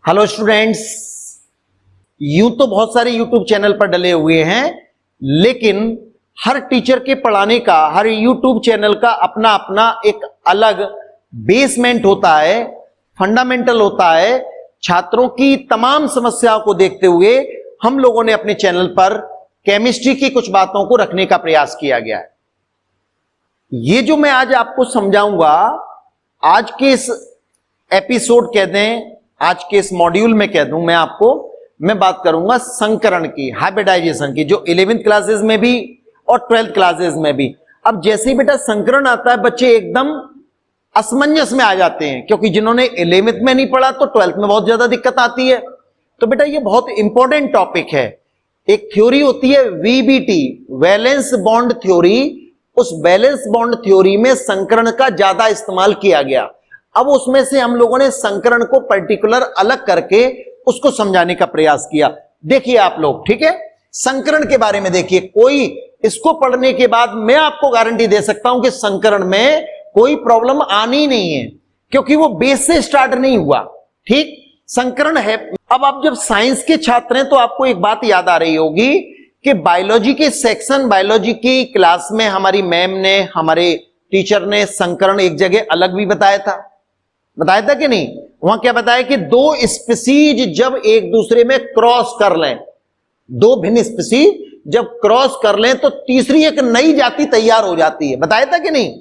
Hello students, यूं तो बहुत सारे यूट्यूब चैनल पर डले हुए हैं, लेकिन हर टीचर के पढ़ाने का, हर यूट्यूब चैनल का अपना अपना एक अलग बेसमेंट होता है, फंडामेंटल होता है। छात्रों की तमाम समस्याओं को देखते हुए हम लोगों ने अपने चैनल पर केमिस्ट्री की कुछ बातों को रखने का प्रयास किया गया है। ये जो मैं आज आपको समझाऊंगा, आज के इस एपिसोड कह दें, आज के इस मॉड्यूल में कह दूं, मैं बात करूंगा संकरण की, हाइब्रिडाइजेशन की, जो 11th क्लासेस में भी और 12th क्लासेस में भी। अब जैसे ही बेटा संकरण आता है, बच्चे एकदम असमंजस में आ जाते हैं, क्योंकि जिन्होंने 11th में नहीं पढ़ा तो 12th में बहुत ज्यादा दिक्कत आती है। तो बेटा ये बहुत इंपॉर्टेंट टॉपिक है। एक थ्योरी होती है वीबीटी, वैलेंस बॉन्ड थ्योरी। उस वैलेंस बॉन्ड थ्योरी में संकरण का ज्यादा इस्तेमाल किया गया। अब उसमें से हम लोगों ने संकरण को पर्टिकुलर अलग करके उसको समझाने का प्रयास किया। देखिए आप लोग, ठीक है, संकरण के बारे में देखिए। कोई इसको पढ़ने के बाद मैं आपको गारंटी दे सकता हूं कि संकरण में कोई प्रॉब्लम आनी नहीं है, क्योंकि वो बेस से स्टार्ट नहीं हुआ। ठीक, संकरण है। अब आप जब साइंस के छात्र हैं तो आपको एक बात याद आ रही होगी कि बायोलॉजी के सेक्शन, बायोलॉजी की क्लास में हमारी मैम ने, हमारे टीचर ने संकरण एक जगह अलग भी बताया था कि नहीं? वहां क्या बताया कि दो स्पीसीज जब एक दूसरे में क्रॉस कर लें, दो भिन्न स्पीसीज जब क्रॉस कर लें तो तीसरी एक नई जाति तैयार हो जाती है। बताया था कि नहीं?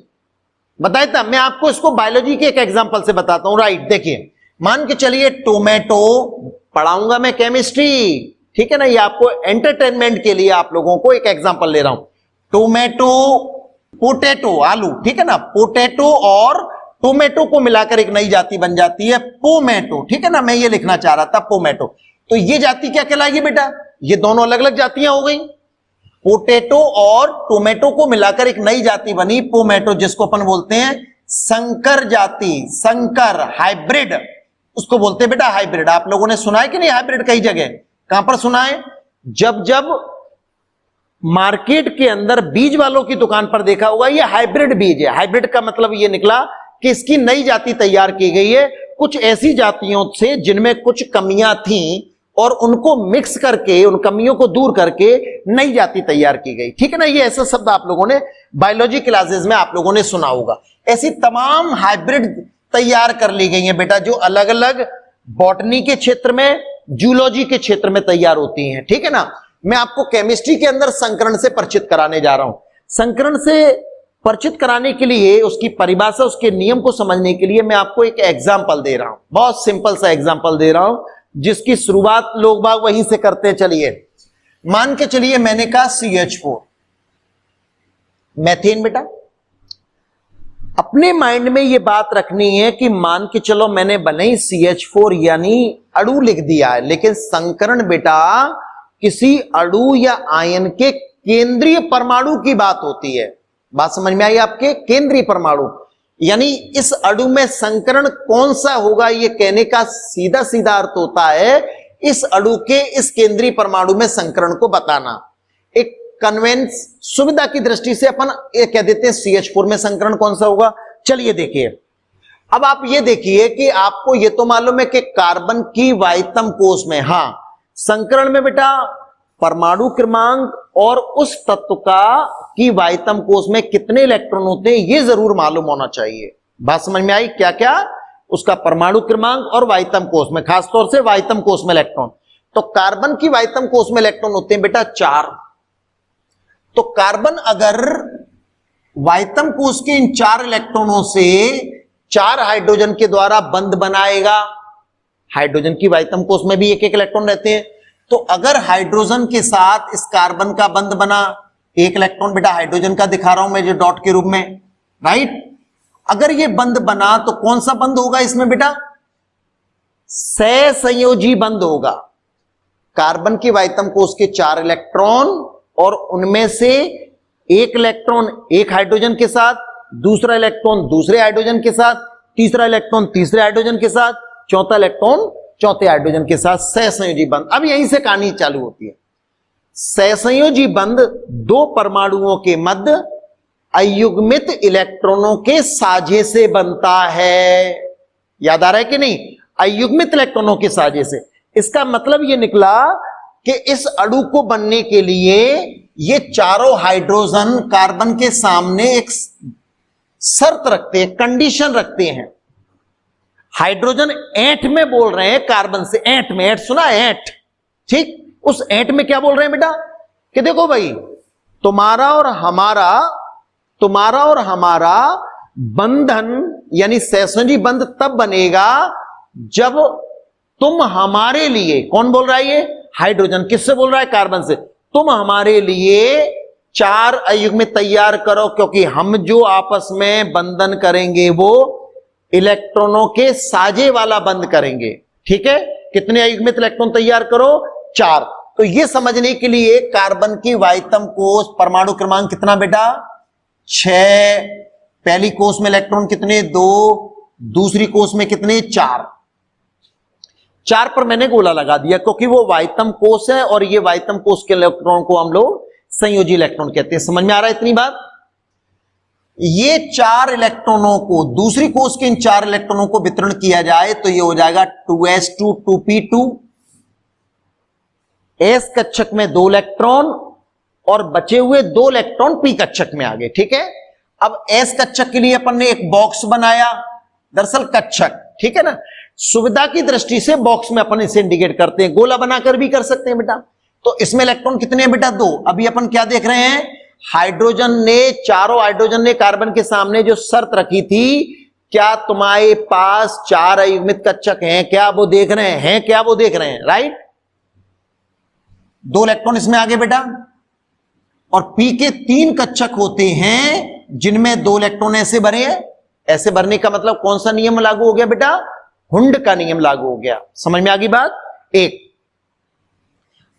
बताया था। मैं आपको इसको बायोलॉजी के एक एग्जांपल से बताता हूं। राइट, देखिए, मान के चलिए टोमेटो, पढ़ाऊंगा मैं केमिस्ट्री, ठीक है ना, ये आपको एंटरटेनमेंट के लिए आप लोगों को एक एग्जांपल ले रहा हूं। टोमेटो, पोटैटो, आलू, ठीक है ना, पोटैटो और टोमेटो को मिलाकर एक नई जाति बन जाती है पोमेटो, ठीक है ना। मैं ये लिखना चाह रहा था पोमेटो। तो ये जाति क्या कहलाएगी बेटा? ये दोनों अलग अलग जातियां हो गई। पोटैटो और टोमेटो को मिलाकर एक नई जाति बनी पोमेटो, जिसको अपन बोलते हैं संकर जाति, संकर, हाइब्रिड, उसको बोलते हैं बेटा हाइब्रिड। आप लोगों ने सुना है कि नहीं हाइब्रिड? कई जगह, कहां पर सुना है? जब मार्केट के अंदर बीज वालों की दुकान पर देखा होगा, ये हाइब्रिड बीज है। हाइब्रिड का मतलब ये निकला कि इसकी नई जाति तैयार की गई है कुछ ऐसी जातियों से जिनमें कुछ कमियां थीं, और उनको मिक्स करके, उन कमियों को दूर करके नई जाति तैयार की गई। ठीक है ना, ये ऐसा शब्द आप लोगों ने बायोलॉजी क्लासेस में आप लोगों ने सुना होगा। ऐसी तमाम हाइब्रिड तैयार कर ली गई हैं बेटा, जो अलग अलग बॉटनी के क्षेत्र में, जूलॉजी के क्षेत्र में तैयार होती हैं। ठीक है ना। मैं आपको केमिस्ट्री के अंदर संकरण से परिचित कराने जा रहा हूं। संकरण से परिचित कराने के लिए, उसकी परिभाषा, उसके नियम को समझने के लिए मैं आपको एक एग्जाम्पल दे रहा हूं। बहुत सिंपल सा एग्जाम्पल दे रहा हूं, जिसकी शुरुआत लोग बाग वहीं से करते हैं। चलिए, मान के चलिए मैंने कहा CH4, मैथेन। बेटा अपने माइंड में यह बात रखनी है कि मान के चलो मैंने बनाई CH4 यानी अणु लिख दिया है, लेकिन संकरण बेटा किसी अणु या आयन के केंद्रीय परमाणु की बात होती है। बात समझ में आई आपके? केंद्रीय परमाणु, यानी इस अणु में संकरण कौन सा होगा, यह कहने का सीधा सीधा अर्थ होता है इस अणु के इस केंद्रीय परमाणु में संकरण को बताना। एक कन्वेंस सुविधा की दृष्टि से अपन ये कह देते हैं CH4 में संकरण कौन सा होगा। चलिए देखिए, अब आप ये देखिए कि आपको ये तो मालूम है कि कार्बन की वाइतम कोष में, हां, संकरण में बेटा परमाणु क्रमांक और उस तत्व का की वाइतम कोष में कितने इलेक्ट्रॉन होते हैं ये जरूर मालूम होना चाहिए। बात समझ में आई? क्या क्या? उसका परमाणु क्रमांक और वाइतम कोष में, खासतौर से वाइतम कोष में इलेक्ट्रॉन। तो कार्बन की वाइतम कोष में इलेक्ट्रॉन होते हैं बेटा 4। तो कार्बन अगर वाइतम कोष के इन 4 इलेक्ट्रॉनों से 4 हाइड्रोजन के द्वारा बंध बनाएगा, हाइड्रोजन की वाइतम कोष में भी एक एक इलेक्ट्रॉन रहते हैं, तो अगर हाइड्रोजन के साथ इस कार्बन का बंध बना, एक इलेक्ट्रॉन बेटा हाइड्रोजन का दिखा रहा हूं मैं जो डॉट के रूप में, राइट। अगर ये बंध बना तो कौन सा बंध होगा इसमें बेटा? सहसंयोजी बंध होगा। कार्बन की वाइतम कोष के 4 इलेक्ट्रॉन और उनमें से एक इलेक्ट्रॉन एक हाइड्रोजन के साथ, दूसरा इलेक्ट्रॉन दूसरे हाइड्रोजन के साथ, तीसरा इलेक्ट्रॉन तीसरे हाइड्रोजन के साथ, चौथा इलेक्ट्रॉन चौथे हाइड्रोजन के साथ, सहसंयोजी बंध। अब यहीं से कहानी चालू होती है। सहसंयोजी बंध दो परमाणुओं के मध्य अयुग्मित इलेक्ट्रॉनों के साझे से बनता है। याद आ रहा है कि नहीं? अयुग्मित इलेक्ट्रॉनों के साजे से। इसका मतलब ये निकला कि इस अणु को बनने के लिए ये चारों हाइड्रोजन कार्बन के सामने एक शर्त रखते हैं, कंडीशन रखते हैं। हाइड्रोजन ऐंठ में बोल रहे हैं कार्बन से, ऐंठ में, ऐंठ सुना है, ऐंठ, ठीक। उस ऐंठ में क्या बोल रहे हैं बेटा कि देखो भाई, तुम्हारा और हमारा बंधन यानी सहसंयोजी बंध तब बनेगा जब तुम हमारे लिए, कौन बोल रहा है ये, हाइड्रोजन, किससे बोल रहा है, कार्बन से, तुम हमारे लिए 4 अयुग्मित तैयार करो, क्योंकि हम जो आपस में बंधन करेंगे वो इलेक्ट्रॉनों के साजे वाला बंध करेंगे, ठीक है। कितने अयुग्मित इलेक्ट्रॉन तैयार करो, 4। तो यह समझने के लिए कार्बन की वाइतम कोष परमाणु क्रमांक कितना बेटा, 6, पहली कोष में इलेक्ट्रॉन कितने, 2, दूसरी कोष में कितने, 4। 4 पर मैंने गोला लगा दिया क्योंकि वो वाइतम कोष है और ये वाइतम कोष के इलेक्ट्रॉन को हम लोग संयोजी इलेक्ट्रॉन कहते हैं। समझ में आ रहा है इतनी बात। ये 4 इलेक्ट्रॉनों को, दूसरी कोष के इन 4 इलेक्ट्रॉनों को वितरण किया जाए तो ये हो जाएगा 2s2 2p2, s कक्षक में 2 इलेक्ट्रॉन और बचे हुए 2 इलेक्ट्रॉन p कक्षक में आ गए, ठीक है। अब s कक्षक के लिए अपन ने एक बॉक्स बनाया, दरअसल कक्षक, ठीक है ना, सुविधा की दृष्टि से बॉक्स में अपन इसे इंडिकेट करते हैं, गोला बनाकर भी कर सकते हैं बेटा। तो इसमें इलेक्ट्रॉन कितने हैं बेटा, 2। अभी अपन क्या देख रहे हैं, हाइड्रोजन ने, चारों हाइड्रोजन ने कार्बन के सामने जो शर्त रखी थी, क्या तुम्हारे पास 4 अयुग्मित कक्षक हैं, क्या वो देख रहे हैं, क्या वो देख रहे हैं, राइट। 2 इलेक्ट्रॉन इसमें आ गए बेटा, और पी के 3 कक्षक होते हैं जिनमें 2 इलेक्ट्रॉन ऐसे भरे हैं। ऐसे भरने का मतलब कौन सा नियम लागू हो गया बेटा, हुंड का नियम लागू हो गया। समझ में आ गई बात, एक।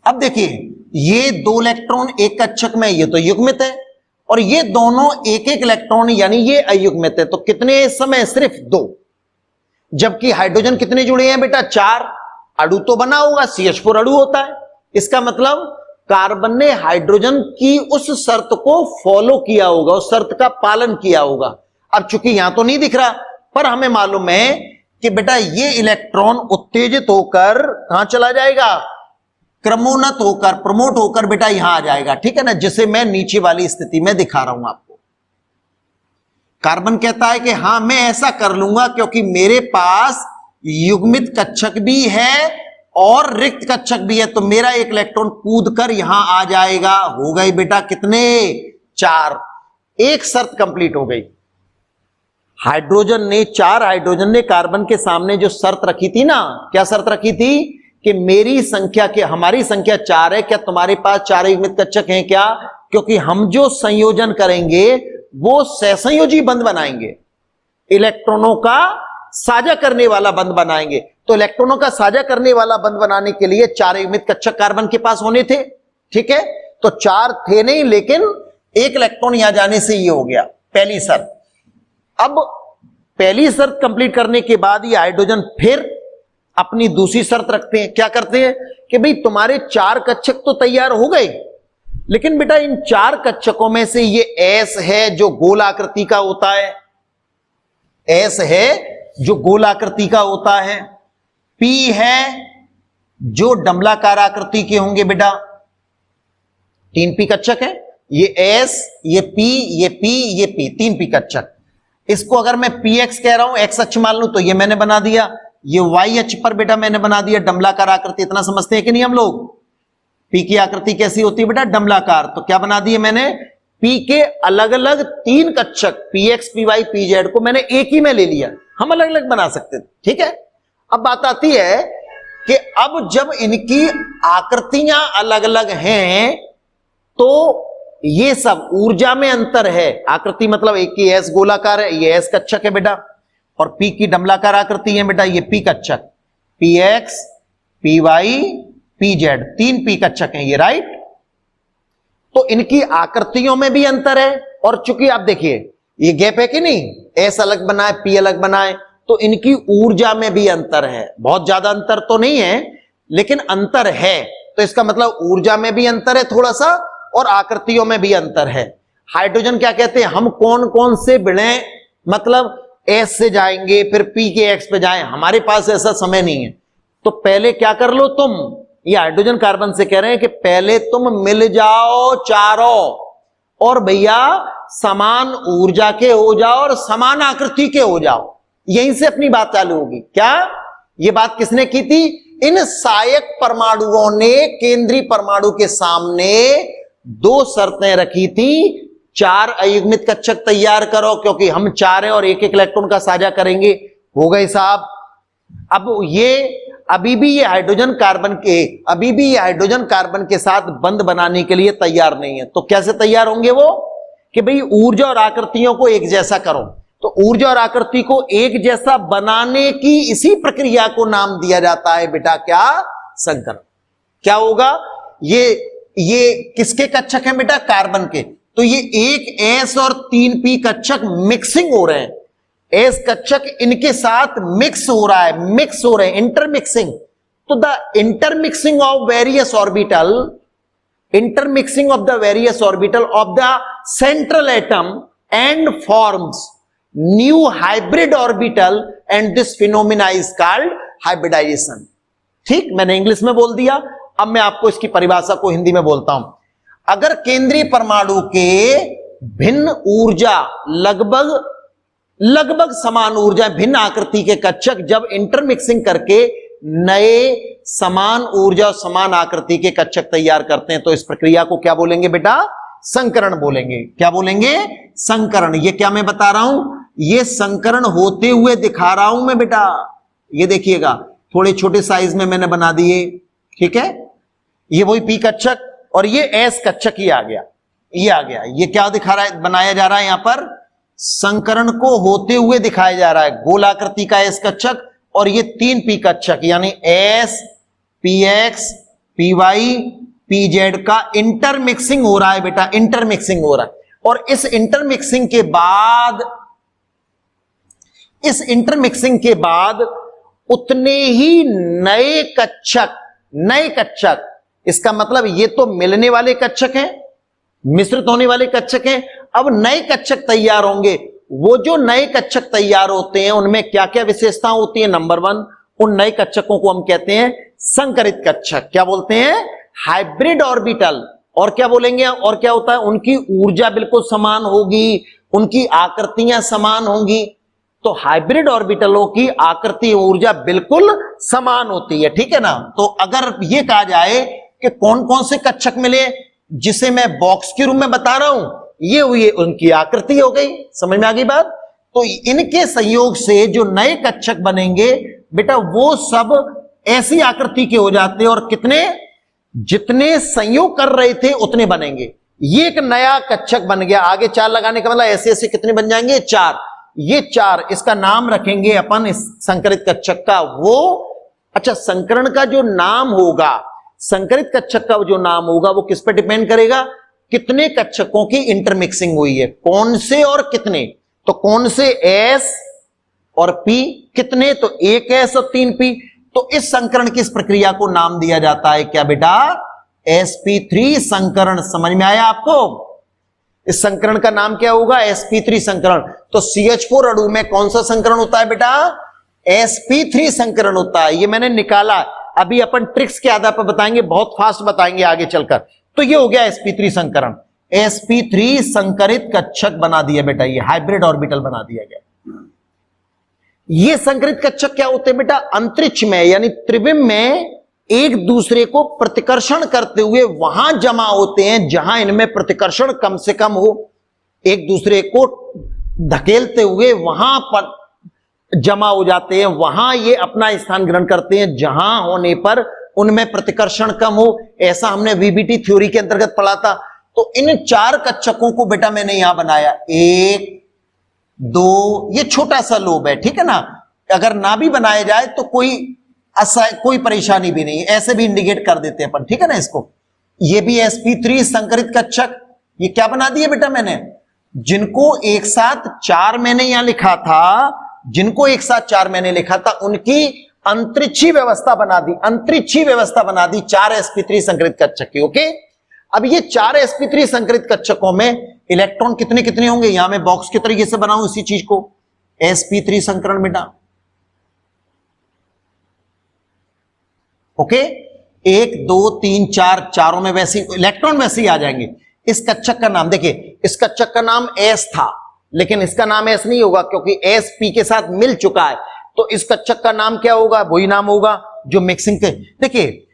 अब देखिए, ये 2 इलेक्ट्रॉन एक कक्षक में, ये तो युग्मित है, और ये दोनों एक एक इलेक्ट्रॉन यानी ये अयुग्मित है। तो कितने इस समय, सिर्फ 2, जबकि हाइड्रोजन कितने जुड़े हैं बेटा, 4। अणु तो बना होगा, CH4 अणु होता है। इसका मतलब कार्बन ने हाइड्रोजन की उस शर्त को फॉलो किया होगा, उस शर्त का पालन किया होगा। अब चूंकि यहां तो नहीं दिख रहा, पर हमें मालूम है कि बेटा ये इलेक्ट्रॉन उत्तेजित होकर कहां चला जाएगा, क्रमोन्नत होकर, प्रमोट होकर बेटा यहां आ जाएगा, ठीक है ना, जिसे मैं नीचे वाली स्थिति में दिखा रहा हूं आपको। कार्बन कहता है कि हां मैं ऐसा कर लूंगा क्योंकि मेरे पास युग्मित कक्षक भी है और रिक्त कक्षक भी है, तो मेरा एक इलेक्ट्रॉन कूद कर यहां आ जाएगा। हो गई बेटा कितने, 4। एक शर्त कंप्लीट हो गई। हाइड्रोजन ने, 4 हाइड्रोजन ने कार्बन के सामने जो शर्त रखी थी ना, क्या शर्त रखी थी कि मेरी संख्या के, हमारी संख्या 4 है, क्या तुम्हारे पास 4 युग्मित कक्षक हैं क्या, क्योंकि हम जो संयोजन करेंगे वो सहसंयोजी बंध बनाएंगे, इलेक्ट्रॉनों का साझा करने वाला बंध बनाएंगे। तो इलेक्ट्रॉनों का साझा करने वाला बंध बनाने के लिए 4 युग्मित कक्षक कार्बन के पास होने थे, ठीक है। तो 4 थे नहीं, लेकिन एक इलेक्ट्रॉन यहां जाने से ये हो गया, पहली शर्त। अब पहली शर्त कंप्लीट करने के बाद ये हाइड्रोजन फिर अपनी दूसरी शर्त रखते हैं। क्या करते हैं कि भाई तुम्हारे 4 कक्षक तो तैयार हो गए, लेकिन बेटा इन 4 कक्षकों में से ये S है जो गोलाकृति का होता है, S है जो गोलाकृति का होता है, P है जो डंबलाकार आकृति के होंगे बेटा, 3 P कक्षक है, ये S, ये P, ये P, ये P, 3 P कक्षक। इसको अगर मैं PX कह रहा हूं, X अक्ष मान लूं, तो ये मैंने बना दिया, ये Y अक्ष पर बेटा मैंने बना दिया डंबलाकार आकृति। इतना समझते हैं कि नहीं हम लोग, P की आकृति कैसी होती है बेटा, डंबलाकार। तो क्या बना दिए मैंने, P के अलग अलग 3 कक्षक PX, PY, PZ को मैंने एक ही में ले लिया, हम अलग अलग बना सकते थे, ठीक है। अब बात आती है कि अब जब इनकी आकृतियां अलग अलग हैं तो ये सब ऊर्जा में अंतर है। आकृति मतलब एक की S गोलाकार है, ये S कक्षक है बेटा, और P की डंबलाकार आकृति है बेटा, ये P कक्षक, PX, PY, PZ, 3 P कक्षक हैं ये, राइट। तो इनकी आकृतियों में भी अंतर है, और चूंकि आप देखिए ये गैप है कि नहीं, S अलग बनाए, P अलग बनाए, तो इनकी ऊर्जा में भी अंतर है। बहुत ज्यादा अंतर तो नहीं है, लेकिन अंतर है। तो इसका मतलब ऊर्जा में भी अंतर है थोड़ा सा, और आकृतियों में भी अंतर है। हाइड्रोजन क्या कहते हैं, हम कौन कौन से भिड़े, मतलब एस से जाएंगे, फिर पी के एक्स पे जाएं, हमारे पास ऐसा समय नहीं है। तो पहले क्या कर लो तुम, ये हाइड्रोजन कार्बन से कह रहे हैं कि पहले तुम मिल जाओ चारों, और भैया समान ऊर्जा के हो जाओ और समान आकृति के हो जाओ। यहीं से अपनी बात चालू होगी। क्या ये बात किसने की थी? इन सहायक परमाणुओं ने केंद्रीय परमाणु के सामने दो शर्तें रखी थी। 4 अयुग्मित कक्षक तैयार करो, क्योंकि हम 4 हैं और एक एक इलेक्ट्रॉन का साझा करेंगे। हो गए साहब। अब ये अभी भी ये हाइड्रोजन कार्बन के साथ बंध बनाने के लिए तैयार नहीं है। तो कैसे तैयार होंगे वो? कि भाई ऊर्जा और आकृतियों को एक जैसा करो। तो ऊर्जा और आकृति को एक जैसा बनाने की इसी प्रक्रिया को नाम दिया जाता है बेटा क्या? संकरण। क्या होगा? ये किसके कक्षक हैं बेटा? कार्बन के। तो ये एक एस और 3 पी कक्षक मिक्सिंग हो रहे हैं। एस कक्षक इनके साथ मिक्स हो रहा है, इंटरमिक्सिंग। तो the intermixing of various orbital of the central atom and forms new hybrid orbital, and this phenomena is called hybridization. ठीक, मैंने इंग्लिश में बोल दिया, अब मैं आपको इसकी परिभाषा को हिंदी में बोलता हूं। अगर केंद्रीय परमाणु के भिन्न ऊर्जा लगभग समान ऊर्जा, भिन्न आकृति के कक्षक जब इंटरमिक्सिंग करके नए समान ऊर्जा और समान आकृति के कक्षक तैयार करते हैं, तो इस प्रक्रिया को क्या बोलेंगे बेटा? संकरण बोलेंगे। क्या बोलेंगे? संकरण। ये क्या मैं बता रहा हूं? ये संकरण होते हुए दिखा रहा हूं मैं बेटा। ये देखिएगा, थोड़े छोटे साइज में मैंने बना दिए। ठीक है, ये वही पी कक्षक और ये एस कक्षक ही आ गया, ये आ गया। ये क्या दिखा रहा है, बनाया जा रहा है? यहां पर संकरण को होते हुए दिखाया जा रहा है। गोलाकृति का एस कक्षक और ये 3 पी कक्षक, यानी s, p x, p y, p z का इंटरमिक्सिंग हो रहा है बेटा, इंटरमिक्सिंग हो रहा है। और इस इंटरमिक्सिंग के बाद उतने ही नए कक्षक, इसका मतलब ये तो मिलने वाले कक्षक हैं, मिश्रित होने वाले कक्षक हैं। अब नए कक्षक तैयार होंगे। वो जो नए कक्षक तैयार होते हैं उनमें क्या क्या विशेषता होती है? नंबर 1, उन नए कक्षकों को हम कहते हैं संकरित कक्षक। क्या बोलते हैं? Hybrid orbital. और क्या बोलेंगे? और क्या होता है? उनकी ऊर्जा बिल्कुल समान होगी, उनकी आकृतियां समान होंगी। तो हाइब्रिड ऑर्बिटलों की आकृति ऊर्जा बिल्कुल समान होती है। ठीक है ना? तो अगर ये कहा जाए कि कौन कौन से कक्षक मिले, जिसे मैं बॉक्स के रूप में बता रहा हूं, ये हुई उनकी आकृति हो गई। समझ में आ गई बात? तो इनके संयोग से जो नए कक्षक बनेंगे बेटा, वो सब ऐसी आकृति के हो जाते हैं, और जितने संयोग कर रहे थे उतने बनेंगे। ये एक नया कक्षक बन गया। आगे 4 लगाने का मतलब ऐसे कितने बन जाएंगे? 4। ये 4, इसका नाम रखेंगे अपन इस संकरित कक्षक का। वो अच्छा, संकरण का जो नाम होगा, संकरित कक्षक का जो नाम होगा, वो किस पे डिपेंड करेगा? कितने कक्षकों की इंटरमिक्सिंग हुई है, कौन से और कितने। तो कौन से? एस और पी। कितने? तो 1 एस और 3 पी। तो इस संकरण की इस प्रक्रिया को नाम दिया जाता है क्या बेटा? sp3 संकरण। समझ में आया आपको? इस संकरण का नाम क्या होगा? sp3 संकरण। तो CH4 अणु में कौन सा संकरण होता है बेटा? sp3 संकरण होता है। ये मैंने निकाला, अभी अपन ट्रिक्स के आधार पर बताएंगे, बहुत फास्ट बताएंगे आगे चलकर। तो ये हो गया sp3 संकरण। sp3 संकरित कक्षक बना दिया बेटा, ये हाइब्रिड ऑर्बिटल बना दिया गया। ये संकरित कक्षक क्या होते हैं बेटा? अंतरिक्ष में यानी त्रिविम में एक दूसरे को प्रतिकर्षण करते हुए वहां जमा होते हैं जहां इनमें प्रतिकर्षण कम से कम हो। एक दूसरे को धकेलते हुए वहां पर जमा हो जाते हैं, वहां ये अपना स्थान ग्रहण करते हैं जहां होने पर उनमें प्रतिकर्षण कम हो। ऐसा हमने वीबीटी थ्योरी के अंतर्गत पढ़ा था। तो इन 4 कक्षकों को बेटा मैंने यहां बनाया। 1, 2, ये छोटा सा लोब है, ठीक है ना? अगर ना भी बनाया जाए तो कोई परेशानी भी नहीं, ऐसे भी इंडिकेट कर देते हैं अपन, ठीक है ना इसको। ये भी sp3 संकरित कक्षक। ये क्या बना दिए बेटा मैंने? जिनको एक साथ 4 मैंने यहां लिखा था, उनकी अंतरिक्षी व्यवस्था बना दी, 4 sp3 संकरित कक्षक की। ओके, अब ये 4 sp3 संकरित कक्षकों में इलेक्ट्रॉन कितने कितने होंगे? यहां मैं बॉक्स के तरीके से बनाऊं इसी चीज को। sp3 संकरण बेटा। ओके, 1 2 3 4 चारों में वैसे इलेक्ट्रॉन वैसे ही आ जाएंगे। इस कक्षक का नाम देखिए, इस कक्षक का नाम s था, लेकिन इसका नाम s नहीं होगा क्योंकि s p के साथ मिल चुका है। तो इस कक्षक का नाम क्या होगा? वही नाम होगा जो मिक्सिंग के, देखिए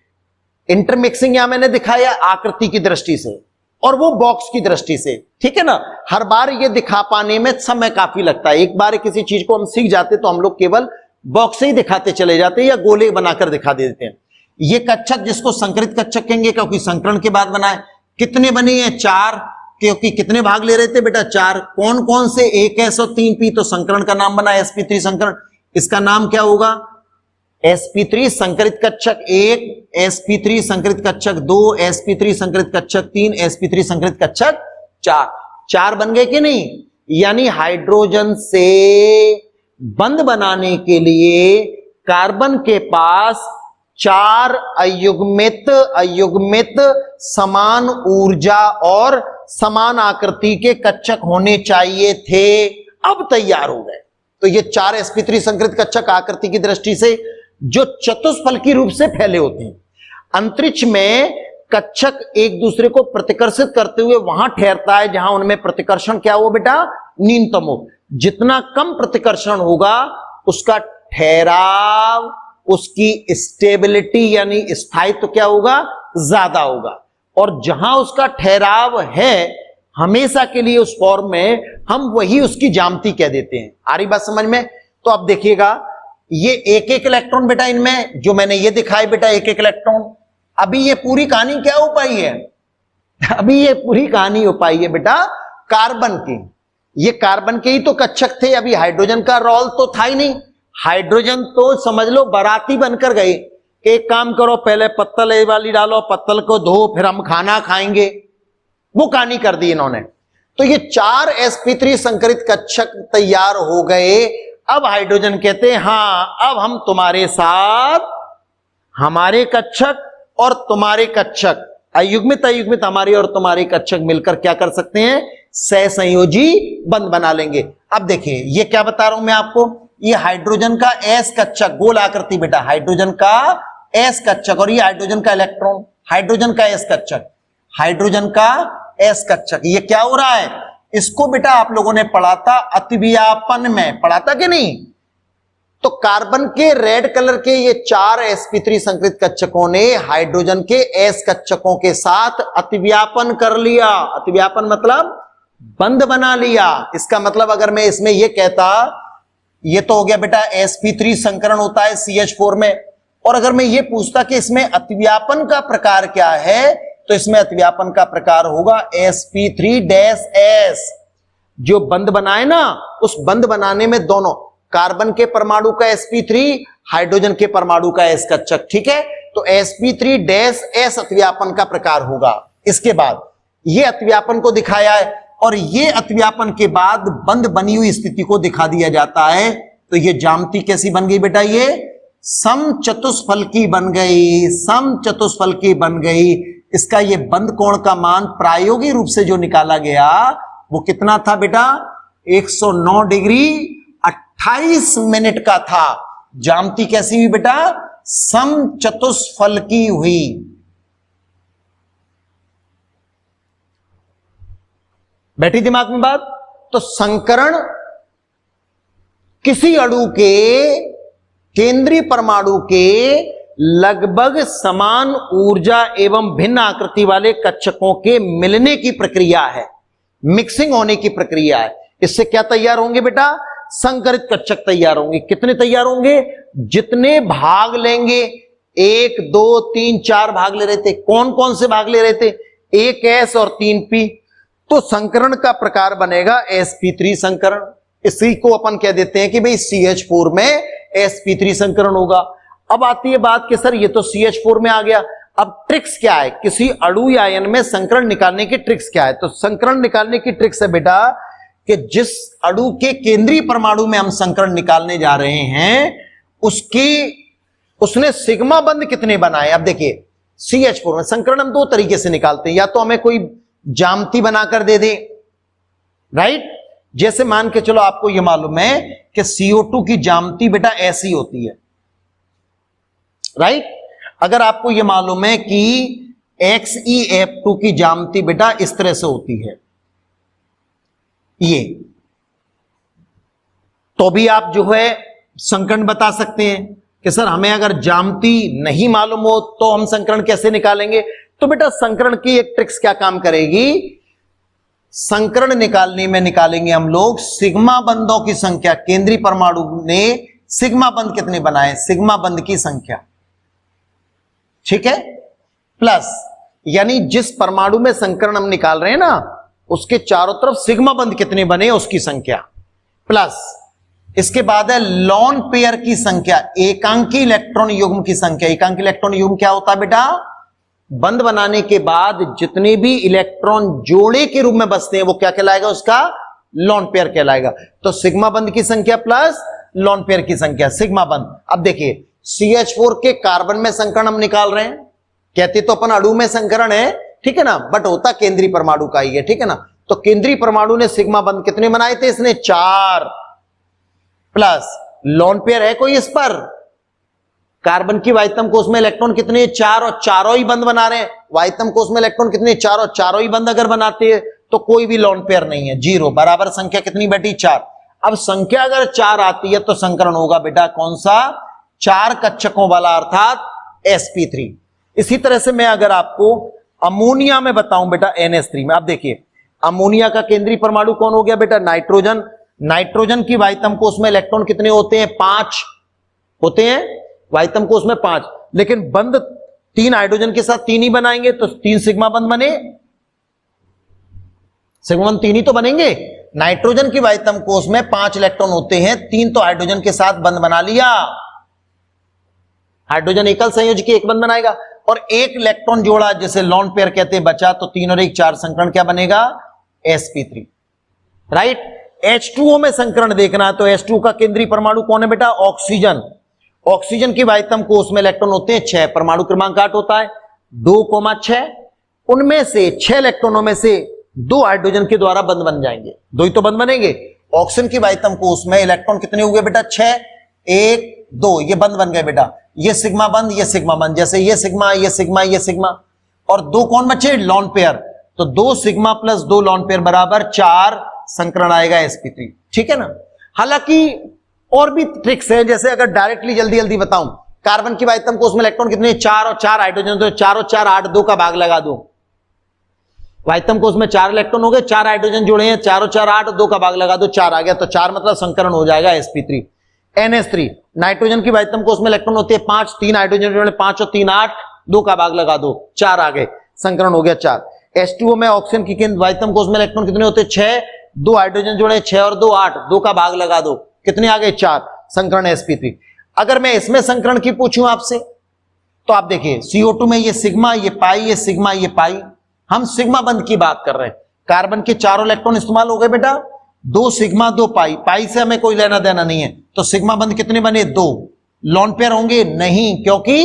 इंटरमिक्सिंग यहां मैंने दिखाया आकृति की दृष्टि से और वो बॉक्स की दृष्टि से, ठीक है ना। हर बार ये दिखा पाने में समय काफी लगता है। एक बार किसी चीज को हम सीख जाते तो हम लोग केवल बॉक्स से ही दिखाते चले जाते हैं या गोले बनाकर दिखा देते हैं। ये कक्षक जिसको संकरित कक्षक कहेंगे क्योंकि संकरण के बाद बना है। कितने बने हैं? 4, क्योंकि कितने भाग ले रहे थे बेटा? 4। कौन कौन से? 1s और 3p, तो संकरण का नाम बना sp3 संकरण। इसका नाम क्या होगा? sp3 संकरित कक्षक 1, sp3 संकरित कक्षक 2, sp3 संकरित कक्षक 3, sp3 संकरित कक्षक 4। 4 बन गए कि नहीं? यानी हाइड्रोजन से बंध बनाने के लिए कार्बन के पास 4 अयुग्मित समान ऊर्जा और समान आकृति के कक्षक होने चाहिए थे, अब तैयार हो गए। तो ये 4 sp3 संकरित कक्षक आकृति की दृष्टि से जो चतुष्फलकी रूप से फैले होते हैं। अंतरिक्ष में कक्षक एक दूसरे को प्रतिकर्षित करते हुए वहां ठहरता है जहां उनमें प्रतिकर्षण क्या हो बेटा? न्यूनतम हो। जितना कम प्रतिकर्षण होगा उसका ठहराव, उसकी स्टेबिलिटी यानी स्थायित्व क्या होगा? ज्यादा होगा। और जहां उसका ठहराव है हमेशा के लिए उस फॉर्म में, हम वही उसकी ज्यामिति कह देते हैं। आ रही बात समझ में? तो अब देखिएगा ये एक एक इलेक्ट्रॉन बेटा, इनमें जो मैंने ये दिखाई बेटा एक एक इलेक्ट्रॉन। अभी ये पूरी कहानी क्या हो पाई है? अभी ये पूरी कहानी हो पाई है बेटा कार्बन की। ये कार्बन के ही तो कक्षक थे, अभी हाइड्रोजन का रोल तो था ही नहीं। हाइड्रोजन तो समझ लो बाराती बनकर गए। एक काम करो, पहले पत्तल ये वाली डालो, पत्तल को धो, फिर हम खाना खाएंगे। वो कहानी कर दी इन्होंने। तो ये 4 sp3 संकरित कक्षक तैयार हो गए। अब हाइड्रोजन कहते हैं हां अब हम तुम्हारे साथ, हमारे कक्षक और तुम्हारे कक्षक अयुग्मित हमारे और तुम्हारे कक्षक मिलकर क्या कर सकते हैं? सहसंयोजी बंध बना लेंगे। अब देखिए ये क्या बता रहा हूं मैं आपको, ये हाइड्रोजन का s कक्षक गोल आकृति बेटा, हाइड्रोजन का s कक्षक, और ये हाइड्रोजन का इलेक्ट्रॉन, हाइड्रोजन का s कक्षक, हाइड्रोजन का s कक्षक। ये क्या हो रहा है? इसको बेटा आप लोगों ने पढ़ा था अतिव्यापन में, पढ़ा था कि नहीं? तो कार्बन के रेड कलर के ये 4 sp3 संकरित कक्षकों ने हाइड्रोजन के s कक्षकों के साथ अतिव्यापन कर लिया। अतिव्यापन मतलब बंध बना लिया। इसका मतलब अगर मैं इसमें ये कहता, ये तो हो गया बेटा sp3 संकरण होता है CH4 में, और अगर मैं ये पूछता कि इसमें अतिव्यापन का प्रकार क्या है, तो इसमें अतिव्यापन का प्रकार होगा sp3-s। जो बंध बनाए ना, उस बंध बनाने में दोनों कार्बन के परमाणु का sp3, हाइड्रोजन के परमाणु का s कक्षक, ठीक है। तो sp3-s अतिव्यापन का प्रकार होगा। इसके बाद ये अतिव्यापन को दिखाया है, और ये अतिव्यापन के बाद बंध बनी हुई स्थिति को दिखा दिया जाता है। तो ये ज्यामिति कैसी बन गई बेटा? ये समचतुष्फलकी बन गई, समचतुष्फलकी बन गई। इसका ये बंध कोण का मान प्रायोगिक रूप से जो निकाला गया वो कितना था बेटा? 109 डिग्री 28 मिनट का था। ज्यामिति कैसी हुई बेटा? समचतुष्फलकी हुई। बैठी दिमाग में बात? तो संकरण किसी अणु के केंद्रीय परमाणु के लगभग समान ऊर्जा एवं भिन्न आकृति वाले कक्षकों के मिलने की प्रक्रिया है, मिक्सिंग होने की प्रक्रिया है। इससे क्या तैयार होंगे बेटा? संकरित कक्षक तैयार होंगे। कितने तैयार होंगे? जितने भाग लेंगे, 1 2 3 4 भाग ले रहे थे। कौन कौन से भाग ले रहे थे? 1s और 3p। तो संकरण का प्रकार बनेगा sp3 संकरण। इसी को अपन कह देते हैं कि भाई CH4 में sp3 संकरण होगा। अब आती है बात कि सर ये तो CH4 में आ गया, अब ट्रिक्स क्या है? किसी अणु या आयन में संकरण निकालने की ट्रिक्स क्या है? तो संकरण निकालने की ट्रिक्स है बेटा कि जिस अणु के केंद्रीय परमाणु में हम संकरण निकालने जा रहे हैं उसने सिग्मा बंध कितने बनाए। अब देखिए CH4 में संकरण हम 2 तरीके से निकालते हैं, या तो हमें कोई ज्यामिति बनाकर दे दे, राइट, जैसे मान के चलो आपको यह मालूम है कि CO2 की ज्यामिति बेटा ऐसी होती है, राइट। अगर आपको यह मालूम है कि XeF2 की ज्यामिति बेटा इस तरह से होती है, ये, तो भी आप जो है संकरण बता सकते हैं कि सर हमें अगर ज्यामिति नहीं मालूम हो तो हम संकरण कैसे निकालेंगे। तो बेटा संकरण की एक ट्रिक्स क्या काम करेगी, संकरण निकालने में निकालेंगे हम लोग सिग्मा बंधों की संख्या। केंद्रीय परमाणु ने सिग्मा बंध कितने बनाए, सिग्मा बंध की संख्या, ठीक है, प्लस यानी जिस परमाणु में संकरण हम निकाल रहे हैं ना उसके चारों तरफ सिग्मा बंध कितने बने उसकी संख्या, प्लस इसके बाद है लॉन पेयर की संख्या, एकांकी इलेक्ट्रॉन युग्म की संख्या। एकांकी इलेक्ट्रॉन युग्म क्या होता है बेटा, बंध बनाने के बाद जितने भी इलेक्ट्रॉन जोड़े के रूप में बसते हैं वो क्या कहलाएगा, उसका लॉन पेयर कहलाएगा। तो सिग्मा बंध की संख्या प्लस लॉन पेयर की संख्या, सिग्मा बंध। अब देखिए CH4 के कार्बन में संकरण हम निकाल रहे हैं, कहते तो अपन अणु में संकरण है, ठीक है ना, बट होता केंद्रीय परमाणु का ही है, ठीक है ना। तो केंद्रीय परमाणु ने सिग्मा बंध कितने बनाए थे, इसने 4, प्लस लॉन पेयर है कोई इस पर, कार्बन की वाइतम कोष में इलेक्ट्रॉन कितने, 4, और चारों ही बंध बना रहे हैं। वाइतम कोष में इलेक्ट्रॉन कितने, 4, और चारों ही बंध अगर बनाते हैं तो कोई भी लॉन पेयर नहीं है, 0 बराबर संख्या कितनी बैठी, 4। अब संख्या अगर 4 आती है तो संकरण होगा बेटा कौन सा, 4 कक्षकों वाला, अर्थात sp3। इसी तरह से मैं अगर आपको अमोनिया में बताऊं बेटा NH3 में, आप देखिए अमोनिया का केंद्रीय परमाणु कौन हो गया बेटा, नाइट्रोजन। नाइट्रोजन की वाइतम कोष में इलेक्ट्रॉन कितने होते हैं, 5 होते हैं वाइतम कोष में 5, लेकिन बंध 3 हाइड्रोजन के साथ 3 ही बनाएंगे तो 3 सिग्मा बंध बने, सिग्मा बंध 3 ही तो बनेंगे। नाइट्रोजन की वाइतम कोष में 5 इलेक्ट्रॉन होते हैं, 3 तो हाइड्रोजन के साथ बंध बना लिया, हाइड्रोजन एकल संयोजक एक बंध बनाएगा, और एक इलेक्ट्रॉन जोड़ा जिसे लॉन पेयर कहते हैं बचा, तो 3 और 1 4 संकरण क्या बनेगा, sp3, राइट। H2O में संकरण देखना है तो H2O का केंद्रीय परमाणु कौन है बेटा, ऑक्सीजन। ऑक्सीजन की वाइतम कोष में इलेक्ट्रॉन होते हैं 6, परमाणु क्रमांक 8 होता है 2,6, उनमें से 6 इलेक्ट्रॉनों में से 2 हाइड्रोजन के द्वारा बंध बन जाएंगे, 2 ही तो बंध बनेंगे। ऑक्सीजन की वाइतम कोष में इलेक्ट्रॉन कितने हुए बेटा, 6, 1, 2, ये बंध बन गए बेटा, ये सिग्मा बंध, ये सिग्मा बंध, जैसे ये सिग्मा, ये सिग्मा, ये सिग्मा, और 2 कौन बचे, लॉन पेयर। तो 2 सिग्मा प्लस 2 लॉन पेयर बराबर 4 संकरण आएगा sp3, ठीक है ना। हालांकि और भी ट्रिक्स हैं, जैसे अगर डायरेक्टली जल्दी जल्दी बताऊं, कार्बन की वाइतम कोष में इलेक्ट्रॉन कितने, 4 और 4 हाइड्रोजन, तो 4 और 4 8, 2 का भाग लगा दो, वाइतम कोष में 4 इलेक्ट्रॉन हो गए, 4 हाइड्रोजन जुड़े हैं, 4 और 4 8, 2 का भाग लगा दो, 4 आ गया, तो 4 मतलब संकरण हो जाएगा sp3। NH3 नाइट्रोजन की वाइतम कोष में इलेक्ट्रॉन होते हैं 5, 3 हाइड्रोजन जुड़े, 5 और 3 8, 2 का भाग लगा दो, 4 आ गए, संकरण हो गया 4। H2O में ऑक्सीजन की वाइतम कोष में इलेक्ट्रॉन कितने होते हैं, 6, 2 हाइड्रोजन जुड़े, 6 और 2 8, 2 का भाग लगा दो, कितने आ गए, 4, संकरण sp3। अगर मैं इसमें संकरण की पूछूं आपसे तो आप देखिए CO2 में ये सिग्मा, ये पाई, ये सिग्मा, ये पाई, हम सिग्मा बंध की बात कर रहे हैं। कार्बन के 4 इलेक्ट्रॉन इस्तेमाल हो गए बेटा, 2 सिग्मा 2 पाई, पाई से हमें कोई लेना देना नहीं है, तो सिग्मा बंध कितने बने, 2। लॉन पेयर होंगे नहीं, क्योंकि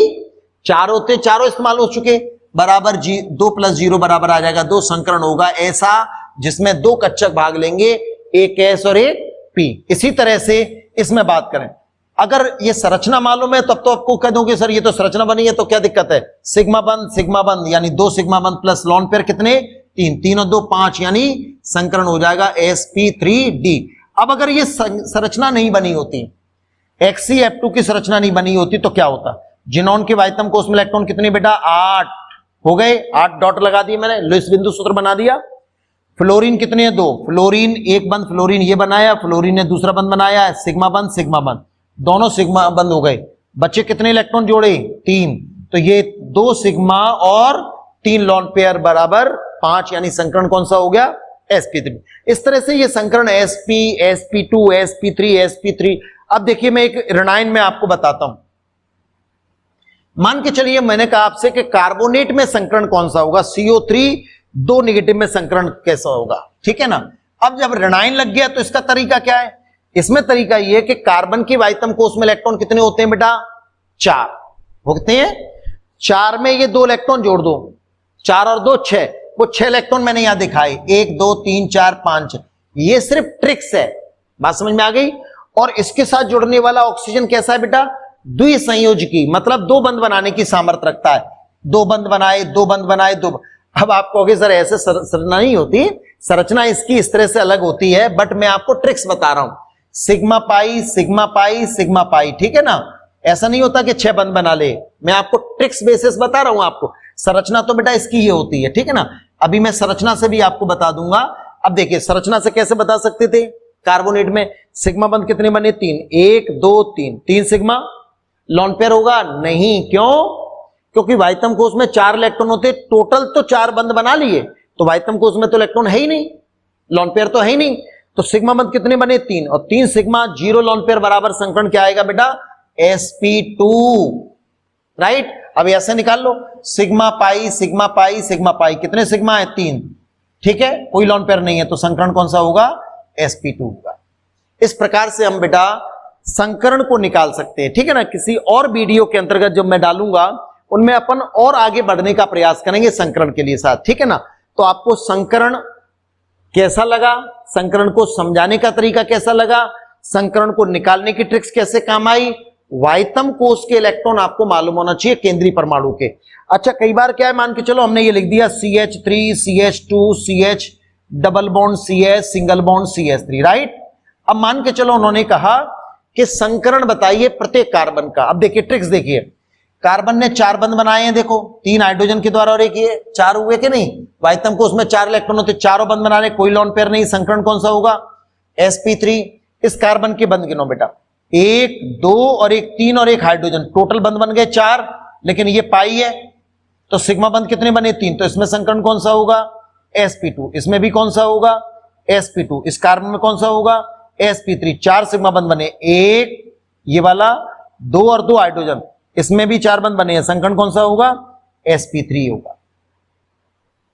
4 होते, चारों इस्तेमाल हो चुके, बराबर 2 + 0 बराबर आ जाएगा 2, संकरण होगा ऐसा जिसमें 2 कक्षक भाग लेंगे, एक S और एक P। इसी तरह से इसमें बात करें, अगर ये संरचना मालूम है तब तो आपको कह दोगे सर ये तो संरचना बनी है तो क्या दिक्कत है, सिग्मा बंध यानी 2 सिग्मा बंध प्लस लॉन पेयर कितने, 3, 3 और 2 5, यानी संकरण हो जाएगा sp3d। अब अगर ये संरचना नहीं बनी होती, XeF2 की संरचना नहीं बनी होती तो क्या होता, जिनोन के वाइतम कोष में इलेक्ट्रॉन कितने बेटा, 8 हो गए, 8 डॉट लगा दिए मैंने, लुईस बिंदु सूत्र बना दिया। फ्लोरीन कितने हैं, 2, फ्लोरीन एक बंद, फ्लोरीन ये बनाया, फ्लोरीन ने दूसरा बंद बनाया, सिग्मा बंद, दोनों सिग्मा बंद हो गए, बच्चे कितने इलेक्ट्रॉन जोड़े, 3, तो ये 2 सिग्मा और 3 लॉन पेयर बराबर 5, यानी संकरण कौन सा हो गया, sp3। इस तरह से ये संकरण sp, sp2, sp3, sp3। अब देखिए मैं एक ऋणायन में आपको बताता हूं, मान के चलिए मैंने कहा आपसे कि कार्बोनेट में संकरण कौन सा होगा, CO3 2 नेगेटिव में संकरण कैसा होगा, ठीक है ना। अब जब ऋणायन लग गया तो इसका तरीका क्या है, इसमें तरीका यह है कि कार्बन की वाइतम कोष में इलेक्ट्रॉन कितने होते हैं बेटा, 4 होते हैं, 4 में ये 2 इलेक्ट्रॉन जोड़ दो, 4 और 2 6, वो 6 इलेक्ट्रॉन मैंने यहां दिखाए, 1 2 3 4 5, ये सिर्फ ट्रिक्स है, बात समझ में आ गई। और इसके साथ जुड़ने वाला ऑक्सीजन कैसा है बेटा, द्विसंयोजकी, मतलब दो बंध बनाने की सामर्थ्य रखता है। दो बंध बनाए, दो बंध बनाए, दो। अब आप कहोगे सर ऐसे संरचना नहीं होती, संरचना इसकी इस तरह से अलग होती है, बट मैं आपको ट्रिक्स बता रहा हूं। Sigma pi sigma pi sigma पाई, ठीक है ना। ऐसा नहीं होता कि 6 बंध बना ले, मैं आपको ट्रिक्स बेसिस बता रहा हूं आपको। संरचना तो बेटा इसकी ये होती है, ठीक है ना। अभी मैं संरचना से भी आपको बता दूंगा। अब देखिए संरचना से कैसे बता सकते थे, कार्बोनेट में सिग्मा बंध कितने बने, 3, 1 2 3, 3 सिग्मा। लॉन पेयर होगा नहीं, क्यों, क्योंकि वाइटम कोष में 4 इलेक्ट्रॉन होते, टोटल तो 4 बंध बना लिए, तो वाइटम कोष में तो इलेक्ट्रॉन है ही नहीं, लॉन पेयर तो है ही नहीं। तो सिग्मा बंध कितने बने, 3, और 3 सिग्मा 0 लॉन पेयर बराबर संकरण क्या आएगा बेटा, sp2, राइट। अब ऐसे निकाल लो, sigma pi sigma pi sigma pi, कितने सिग्मा है, 3, ठीक है, कोई लॉन पेयर नहीं है, तो संकरण कौन सा होगा, sp2 होगा। इस प्रकार से हम बेटा संकरण को निकाल सकते हैं, ठीक है ना। किसी और वीडियो के अंतर्गत जो मैं डालूंगा उनमें अपन और आगे बढ़ने का प्रयास करेंगे संकरण के लिए साथ, ठीक है ना। तो आपको संकरण कैसा लगा, संकरण को समझाने का तरीका कैसा लगा, संकरण को निकालने की ट्रिक्स कैसे काम आई, वाइटम कोष के इलेक्ट्रॉन आपको मालूम होना चाहिए केंद्रीय परमाणु के। अच्छा कई बार क्या है, मान के चलो हमने ये लिख दिया CH3 CH2 CH double bond CS single bond CH3, right. अब मान के चलो उन्होंने कहा कि संकरण बताइए प्रत्येक कार्बन का। अब देखिए ट्रिक्स देखिए, कार्बन ने 4 बंध बनाए हैं, देखो 3 हाइड्रोजन के द्वारा और एक ये, 4 हुए कि नहीं। वाइटम को उसमें 4 इलेक्ट्रॉन होते, चारों बंध बना रहे, कोई लॉन पेयर नहीं, संकरण कौन सा होगा, sp3। इस कार्बन के बंध गिनो बेटा, 1 2 और 1 3 और 1 हाइड्रोजन, टोटल बंध बन गए 4, लेकिन ये पाई है, तो सिग्मा बंध कितने बने, 3, तो इसमें संकरण कौन सा होगा, sp2। इसमें भी कौन सा होगा, sp2। इस कार्बन में कौन सा होगा, sp3। 4 सिग्मा बंध बने, 1 ये वाला, 2 और 2 हाइड्रोजन, इसमें भी 4 बंध बने हैं, संकरण कौन सा होगा, sp3 होगा।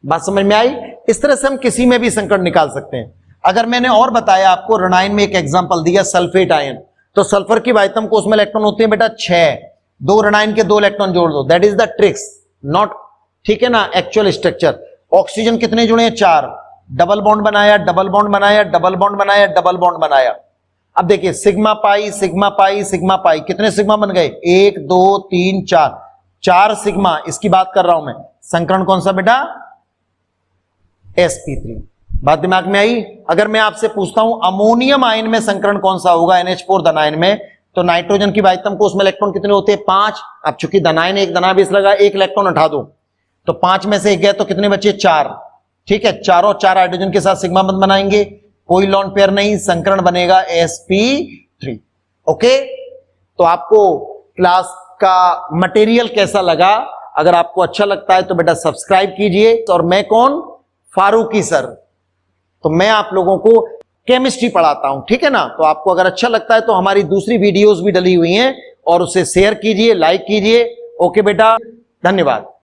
बात समझ में आई। इस तरह से हम किसी में भी संकरण निकाल सकते हैं। अगर मैंने और बताया आपको, ऋणायन में एक एग्जांपल दिया सल्फेट आयन, तो सल्फर की वाइटम कोष में इलेक्ट्रॉन होते हैं बेटा 6, 2 ऋणायन के 2 इलेक्ट्रॉन जोड़ दो, that is the tricks, not, ठीक है ना, एक्चुअल स्ट्रक्चर। ऑक्सीजन कितने जुड़े हैं, 4, डबल बॉन्ड बनाया, डबल बॉन्ड बनाया, डबल बॉन्ड बनाया, डबल बॉन्ड बनाया। अब देखिए sigma pi sigma pi sigma pi, कितने सिग्मा बन गए, 1 2 3 4, 4 सिग्मा, इसकी बात कर रहा हूं मैं। संकरण कौन सा बेटा, sp3। बात दिमाग में आई। अगर मैं आपसे पूछता हूं अमोनियम आयन में संकरण कौन सा होगा, NH4 धनायन में, तो नाइट्रोजन की वाइटम कोष में इलेक्ट्रॉन कितने होते हैं, 5। अब चूंकि धनायन एक धनाभिस लगा, 1 इलेक्ट्रॉन उठा दो, तो 5 में से 1 गया, तो कितने बचे, 4, ठीक है। चारों 4 हाइड्रोजन के साथ सिग्मा बंध बनाएंगे, कोई लॉन पेयर नहीं, संकरण बनेगा sp3। ओके, तो आपको क्लास का मटेरियल कैसा लगा, अगर आपको अच्छा लगता है तो बेटा सब्सक्राइब कीजिए। और मैं कौन, फारूकी सर, तो मैं आप लोगों को केमिस्ट्री पढ़ाता हूं, ठीक है ना। तो आपको अगर अच्छा लगता है तो हमारी दूसरी वीडियोस भी डली हुई हैं, और उसे शेयर कीजिए, लाइक कीजिए। ओके बेटा, धन्यवाद।